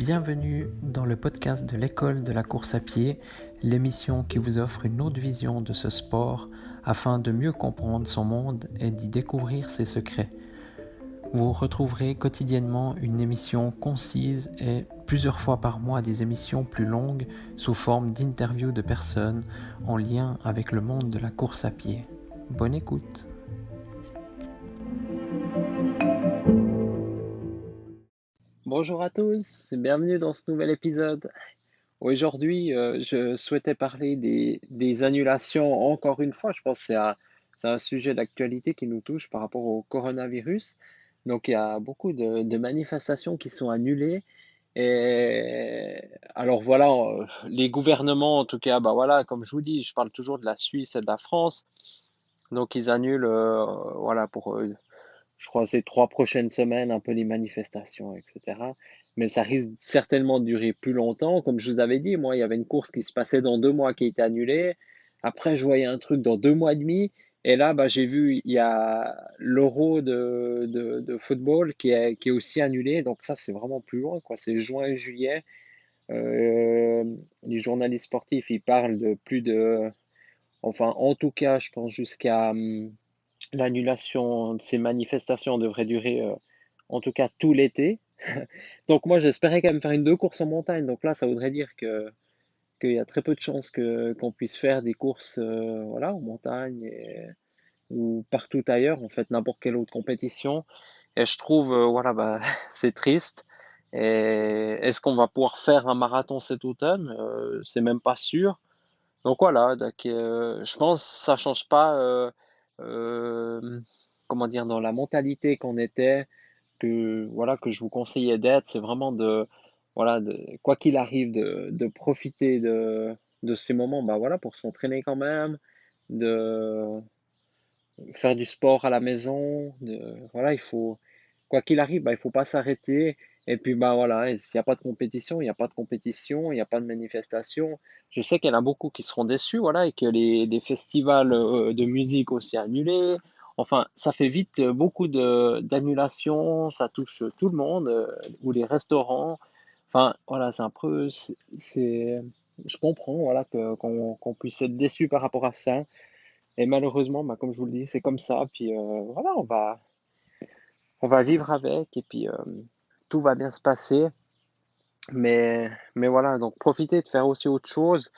Bienvenue dans le podcast de l'école de la course à pied, l'émission qui vous offre une autre vision de ce sport afin de mieux comprendre son monde et d'y découvrir ses secrets. Vous retrouverez quotidiennement une émission concise et plusieurs fois par mois des émissions plus longues sous forme d'interviews de personnes en lien avec le monde de la course à pied. Bonne écoute! Bonjour à tous, bienvenue dans ce nouvel épisode. Aujourd'hui, je souhaitais parler des annulations. Encore une fois, je pense que c'est un sujet d'actualité qui nous touche par rapport au coronavirus. Donc, il y a beaucoup de manifestations qui sont annulées. Et alors voilà, les gouvernements, en tout cas, bah voilà, comme je vous dis, je parle toujours de la Suisse et de la France. Donc, ils annulent, voilà, pour je crois, ces 3 prochaines semaines, un peu les manifestations, etc. Mais ça risque certainement de durer plus longtemps. Comme je vous avais dit, moi, il y avait une course qui se passait dans 2 mois qui a été annulée. Après, je voyais un truc dans 2 mois et demi. Et là, bah, j'ai vu, il y a l'Euro de football qui est aussi annulé. Donc ça, c'est vraiment plus loin, quoi. C'est juin et juillet. Euh, les journalistes sportifs, ils parlent de plus de... Enfin, en tout cas, je pense jusqu'à... l'annulation de ces manifestations devrait durer en tout cas tout l'été. Donc moi j'espérais quand même faire une 2 courses en montagne. Donc là ça voudrait dire que qu'il y a très peu de chances qu'on puisse faire des courses voilà, en montagne ou partout ailleurs, en fait n'importe quelle autre compétition. Et je trouve voilà bah c'est triste. Et est-ce qu'on va pouvoir faire un marathon cet automne? C'est même pas sûr. Donc voilà, donc, je pense que ça change pas, euh, comment dire, dans la mentalité qu'on était, que voilà, que je vous conseillais d'être, c'est vraiment voilà, quoi qu'il arrive, de profiter de ces moments, bah voilà, pour s'entraîner quand même, de faire du sport à la maison, voilà, il faut, quoi qu'il arrive, bah, il faut pas s'arrêter. Et puis, bah voilà, s'il n'y a pas de compétition, il n'y a pas de compétition, il n'y a pas de manifestation. Je sais qu'il y en a beaucoup qui seront déçus, voilà, et que les festivals de musique aussi annulés. Enfin, ça fait vite beaucoup d'annulations, ça touche tout le monde, ou les restaurants. Enfin, voilà, c'est un peu, je comprends, voilà, qu'on puisse être déçu par rapport à ça. Et malheureusement, bah, comme je vous le dis, c'est comme ça. Puis voilà, on va vivre avec et puis tout va bien se passer. Mais voilà, donc profitez de faire aussi autre chose.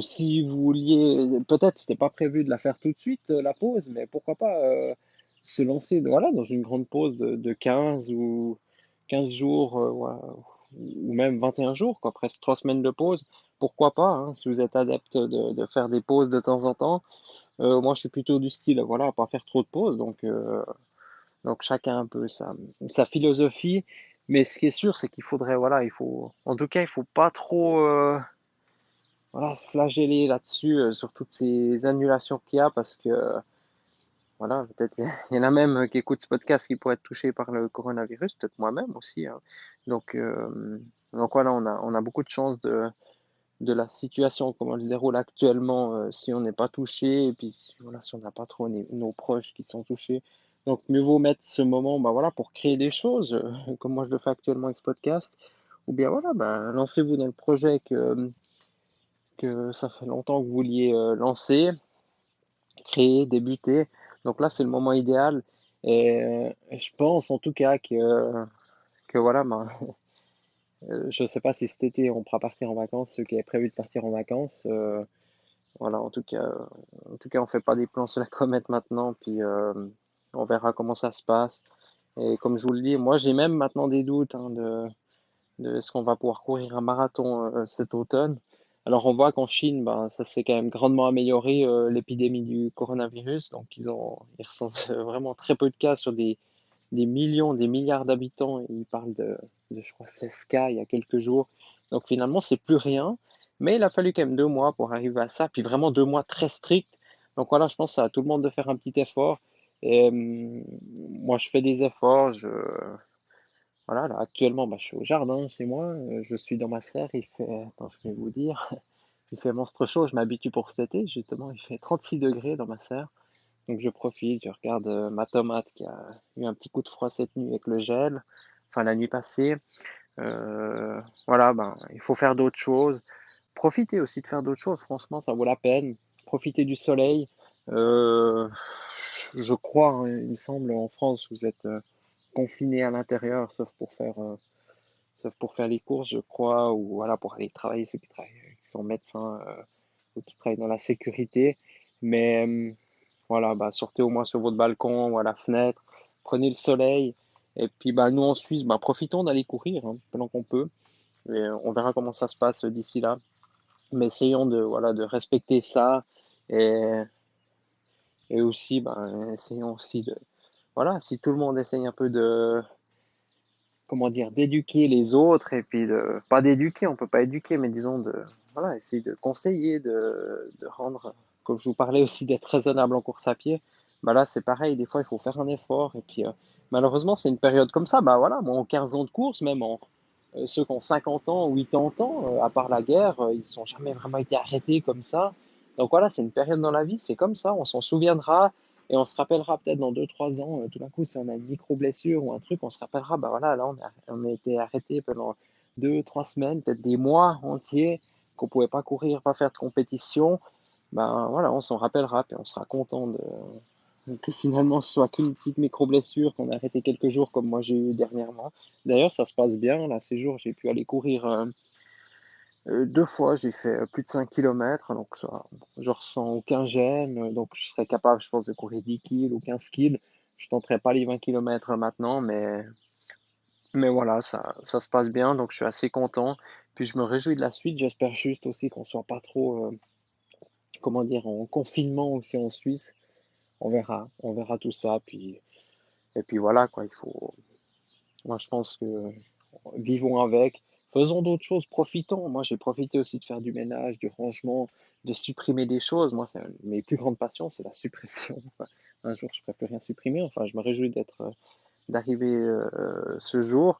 Si vous vouliez, peut-être c'était pas prévu de la faire tout de suite, la pause, mais pourquoi pas se lancer voilà, dans une grande pause de 15 ou 15 jours, ou même 21 jours, quoi, presque 3 semaines de pause. Pourquoi pas, hein, si vous êtes adepte de faire des pauses de temps en temps. Moi, je suis plutôt du style, voilà, à pas faire trop de pauses, donc chacun un peu sa philosophie. Mais ce qui est sûr, c'est qu'il faudrait, voilà, en tout cas, il faut pas trop, voilà, se flageller là-dessus, sur toutes ces annulations qu'il y a, parce que, voilà, peut-être il y en a même qui écoutent ce podcast qui pourraient être touchés par le coronavirus, peut-être moi-même aussi, hein. Donc, euh, donc voilà, on a beaucoup de chance de la situation, comment elle se déroule actuellement, si on n'est pas touché, et puis voilà, si on n'a pas trop nos proches qui sont touchés. Donc mieux vaut mettre ce moment bah, voilà, pour créer des choses, comme moi je le fais actuellement avec ce podcast, ou bien voilà, bah, lancez-vous dans le projet que ça fait longtemps que vous vouliez lancer, créer, débuter. Donc là, c'est le moment idéal. Et je pense en tout cas que voilà, bah, je ne sais pas si cet été on pourra partir en vacances, ceux qui avaient prévu de partir en vacances. Voilà, en tout cas, on fait pas des plans sur la comète maintenant, puis on verra comment ça se passe. Et comme je vous le dis, moi j'ai même maintenant des doutes hein, de est-ce qu'on va pouvoir courir un marathon cet automne. Alors on voit qu'en Chine, ben, ça s'est quand même grandement amélioré l'épidémie du coronavirus, donc ils recensent vraiment très peu de cas sur des millions, des milliards d'habitants. Ils parlent je crois, 16 cas il y a quelques jours. Donc finalement, c'est plus rien. Mais il a fallu quand même 2 mois pour arriver à ça. Puis vraiment 2 mois très stricts. Donc voilà, je pense à tout le monde de faire un petit effort. Et moi, je fais des efforts. Voilà, là, actuellement, bah, je suis au jardin chez moi. Je suis dans ma serre. Il fait, attends, je vais vous dire, il fait monstre chaud. Je m'habitue pour cet été. Justement, il fait 36 degrés dans ma serre. Donc je profite, je regarde ma tomate qui a eu un petit coup de froid cette nuit avec le gel, enfin la nuit passée. Voilà, ben, il faut faire d'autres choses. Profitez aussi de faire d'autres choses, franchement, ça vaut la peine. Profitez du soleil. Euh, je crois, hein, il me semble, en France, vous êtes confinés à l'intérieur, sauf pour faire les courses, je crois, ou voilà, pour aller travailler, ceux qui travaillent, qui sont médecins, ou qui travaillent dans la sécurité. Mais voilà, bah, sortez au moins sur votre balcon ou à la fenêtre, prenez le soleil. Et puis bah, nous en Suisse, bah, profitons d'aller courir hein, pendant qu'on peut. Et on verra comment ça se passe d'ici là. Mais essayons de, voilà, de respecter ça. Et, et aussi, ben, essayons aussi de, voilà, si tout le monde essaye un peu de, comment dire, d'éduquer les autres et puis de, pas d'éduquer, on peut pas éduquer, mais disons de, voilà, essayer de conseiller, de rendre, comme je vous parlais aussi d'être raisonnable en course à pied, bah là c'est pareil, des fois il faut faire un effort et puis malheureusement c'est une période comme ça, bah voilà, moi en 15 ans de course, même en ceux qui ont 50 ans ou 80 ans, à part la guerre, ils sont jamais vraiment été arrêtés comme ça. Donc voilà, c'est une période dans la vie, c'est comme ça, on s'en souviendra. Et on se rappellera peut-être dans 2 3 ans, tout d'un coup, si on a une micro-blessure ou un truc, on se rappellera, bah voilà, là, on a été arrêté pendant 2 3 semaines, peut-être des mois entiers, qu'on pouvait pas courir, pas faire de compétition. Ben voilà, on s'en rappellera, puis on sera content de que finalement ce soit qu'une petite micro-blessure, qu'on a arrêté quelques jours comme moi j'ai eu dernièrement. D'ailleurs, ça se passe bien, là, ces jours, j'ai pu aller courir 2 fois, j'ai fait plus de 5 kilomètres, donc ça, je ressens aucun gêne, donc je serais capable, je pense, de courir 10 kills ou 15 kills. Je tenterai pas les 20 kilomètres maintenant, mais voilà, ça se passe bien, donc je suis assez content. Puis je me réjouis de la suite, j'espère juste aussi qu'on soit pas trop, comment dire, en confinement aussi en Suisse. On verra tout ça, puis, et puis voilà, quoi, il faut, moi je pense que vivons avec, faisons d'autres choses, profitons. Moi, j'ai profité aussi de faire du ménage, du rangement, de supprimer des choses. Moi, c'est mes plus grandes passions, c'est la suppression. Un jour, je ne pourrai plus rien supprimer. Enfin, je me réjouis d'arriver ce jour.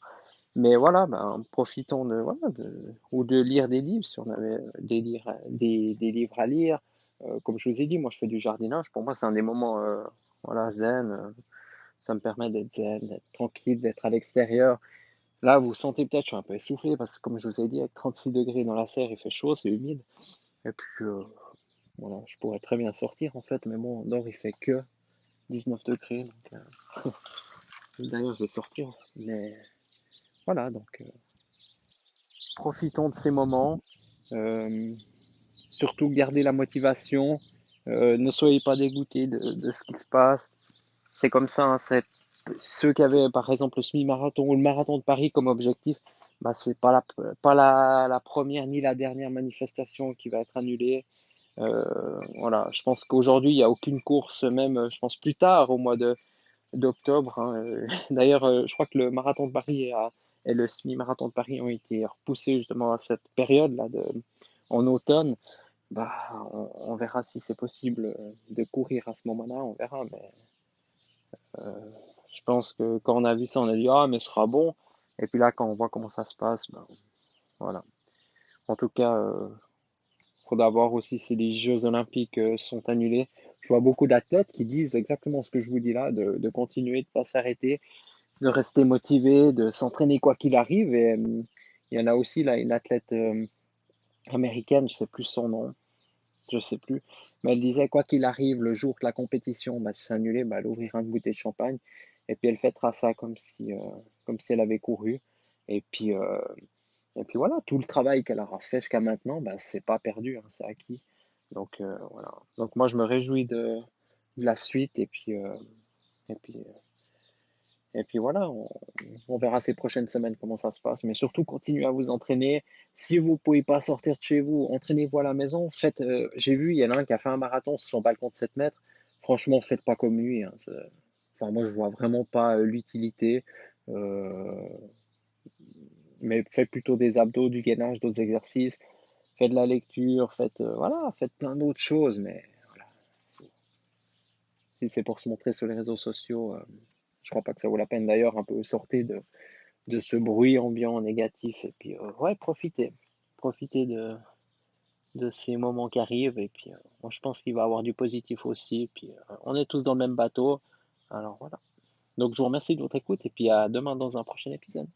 Mais voilà, ben, profitons de, voilà, ou de lire des livres, si on avait des livres à lire. Comme je vous ai dit, moi, je fais du jardinage. Pour moi, c'est un des moments, voilà, zen. Ça me permet d'être zen, d'être tranquille, d'être à l'extérieur. Là, vous sentez peut-être, je suis un peu essoufflé parce que, comme je vous ai dit, avec 36 degrés dans la serre, il fait chaud, c'est humide. Et puis, voilà, je pourrais très bien sortir en fait, mais bon, dehors, il fait que 19 degrés. Donc, d'ailleurs, je vais sortir. Mais voilà, donc, profitons de ces moments. Euh, Surtout, gardez la motivation. Ne soyez pas dégoûtés de ce qui se passe. C'est comme ça, hein, ceux qui avaient par exemple le semi-marathon ou le marathon de Paris comme objectif, bah, c'est pas la première ni la dernière manifestation qui va être annulée. Voilà, je pense qu'aujourd'hui, il n'y a aucune course, même je pense plus tard, au mois d'octobre, hein. D'ailleurs, je crois que le marathon de Paris et le semi-marathon de Paris ont été repoussés justement à cette période-là en automne. Bah, on verra si c'est possible de courir à ce moment-là, on verra, mais je pense que quand on a vu ça, on a dit ah mais ce sera bon. Et puis là, quand on voit comment ça se passe, ben, voilà. En tout cas, faudra voir aussi si les Jeux Olympiques sont annulés. Je vois beaucoup d'athlètes qui disent exactement ce que je vous dis là, de continuer, de pas s'arrêter, de rester motivé, de s'entraîner quoi qu'il arrive. Et il y en a aussi là une athlète américaine, je sais plus son nom, je sais plus, mais elle disait quoi qu'il arrive, le jour que la compétition bah, s'annulait, bah, elle ouvrira une bouteille de champagne et puis elle fêtera ça comme si elle avait couru. Et puis, euh, et puis voilà, tout le travail qu'elle aura fait jusqu'à maintenant, bah, c'est pas perdu, hein, c'est acquis. Donc voilà. Donc moi je me réjouis de la suite et puis, euh, et puis voilà, on verra ces prochaines semaines comment ça se passe. Mais surtout, continuez à vous entraîner. Si vous ne pouvez pas sortir de chez vous, entraînez-vous à la maison. Faites, j'ai vu, il y en a un qui a fait un marathon sur son balcon de 7 mètres. Franchement, faites pas comme lui, hein. Enfin, moi, je vois vraiment pas l'utilité. Euh, mais faites plutôt des abdos, du gainage, d'autres exercices. Faites de la lecture, voilà, faites plein d'autres choses. Mais voilà, si c'est pour se montrer sur les réseaux sociaux, je crois pas que ça vaut la peine. D'ailleurs, un peu sortez de ce bruit ambiant négatif. Et puis, ouais, profitez de ces moments qui arrivent. Et puis, moi, je pense qu'il va y avoir du positif aussi. Et puis, on est tous dans le même bateau. Alors voilà. Donc, je vous remercie de votre écoute. Et puis, à demain dans un prochain épisode.